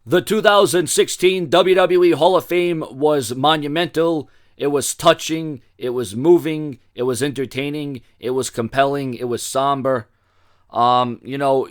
The 2016 WWE Hall of Fame was monumental. It was touching. It was moving. It was entertaining. It was compelling. It was somber. You know,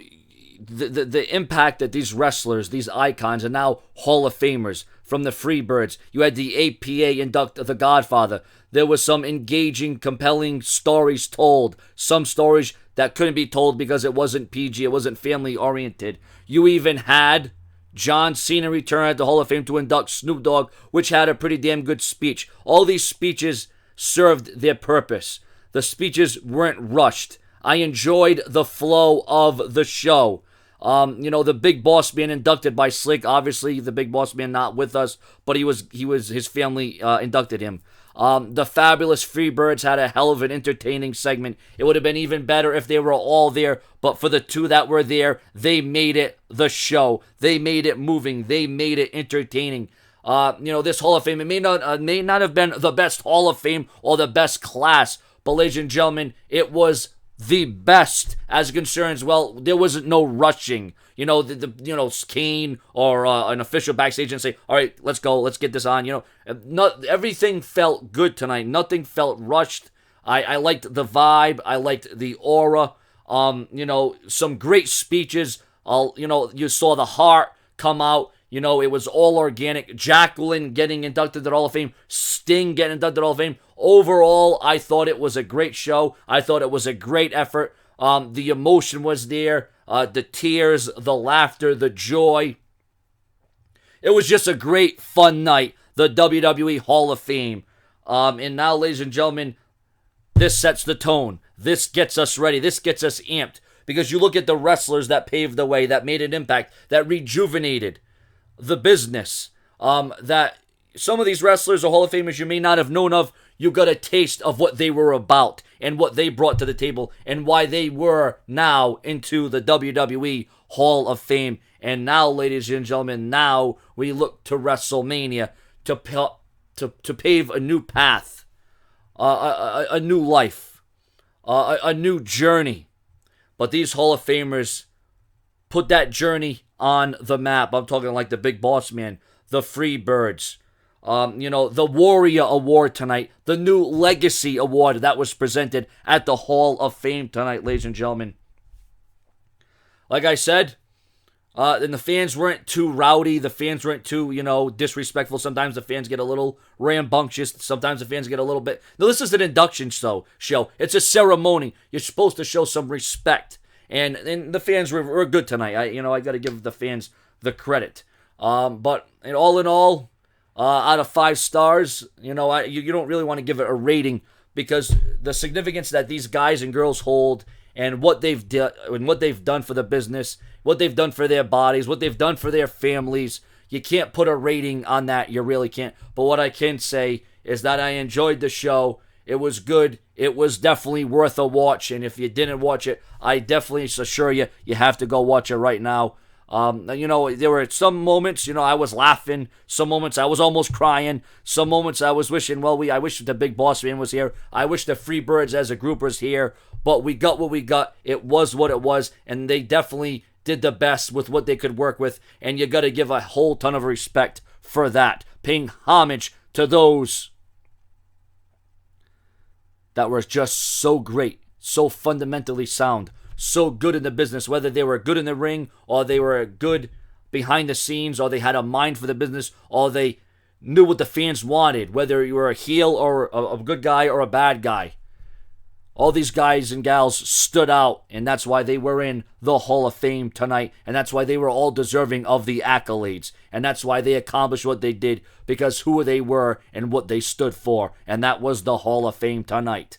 the impact that these wrestlers, these icons, and now Hall of Famers from the Freebirds. You had the APA induct The Godfather. There was some engaging, compelling stories told. Some stories that couldn't be told because it wasn't PG. It wasn't family oriented. You even had John Cena return at the Hall of Fame to induct Snoop Dogg, which had a pretty damn good speech. All these speeches served their purpose. The speeches weren't rushed. I enjoyed the flow of the show. The Big Boss Man inducted by Slick. Obviously, the Big Boss Man not with us, but his family inducted him. The fabulous Freebirds had a hell of an entertaining segment. It would have been even better if they were all there, but for the two that were there, they made it the show. They made it moving. They made it entertaining. This Hall of Fame, it may not have been the best Hall of Fame or the best class, but ladies and gentlemen, it was the best as concerns. Well, there wasn't no rushing. Kane or an official backstage and say, "All right, let's go, let's get this on." Not everything felt good tonight. Nothing felt rushed. I liked the vibe. I liked the aura. Some great speeches. You saw the heart come out. It was all organic. Jacqueline getting inducted to the Hall of Fame. Sting getting inducted to the Hall of Fame. Overall, I thought it was a great show. I thought it was a great effort. The emotion was there. The tears, the laughter, the joy. It was just a great, fun night. The WWE Hall of Fame. And now, ladies and gentlemen, this sets the tone. This gets us ready. This gets us amped. Because you look at the wrestlers that paved the way, that made an impact, that rejuvenated the business. That some of these wrestlers or Hall of Famers you may not have known of, you got a taste of what they were about and what they brought to the table and why they were now into the WWE Hall of Fame. And now, ladies and gentlemen, now we look to WrestleMania to pave a new path, a new life, a new journey. But these Hall of Famers put that journey on the map. I'm talking like the Big Boss Man, the Freebirds, the Warrior Award tonight, the new Legacy Award that was presented at the Hall of Fame tonight, ladies and gentlemen. Like I said, and the fans weren't too rowdy. The fans weren't too, disrespectful. Sometimes the fans get a little rambunctious. Sometimes the fans get a little bit. No, this is an induction show. It's a ceremony. You're supposed to show some respect. And the fans were good tonight. I got to give the fans the credit. But all in all, out of 5 stars, you don't really want to give it a rating because the significance that these guys and girls hold and what they've done for the business, what they've done for their bodies, what they've done for their families, you can't put a rating on that. You really can't. But what I can say is that I enjoyed the show. It was good. It was definitely worth a watch. And if you didn't watch it, I definitely assure you have to go watch it right now. There were some moments, I was laughing. Some moments I was almost crying. Some moments I was wishing, I wish the Big Boss Man was here. I wish the Freebirds as a group was here. But we got what we got. It was what it was. And they definitely did the best with what they could work with. And you got to give a whole ton of respect for that. Paying homage to those that were just so great, so fundamentally sound, so good in the business, whether they were good in the ring or they were good behind the scenes or they had a mind for the business or they knew what the fans wanted, whether you were a heel or a good guy or a bad guy. All these guys and gals stood out, and that's why they were in the Hall of Fame tonight, and that's why they were all deserving of the accolades, and that's why they accomplished what they did, because who they were and what they stood for, and that was the Hall of Fame tonight.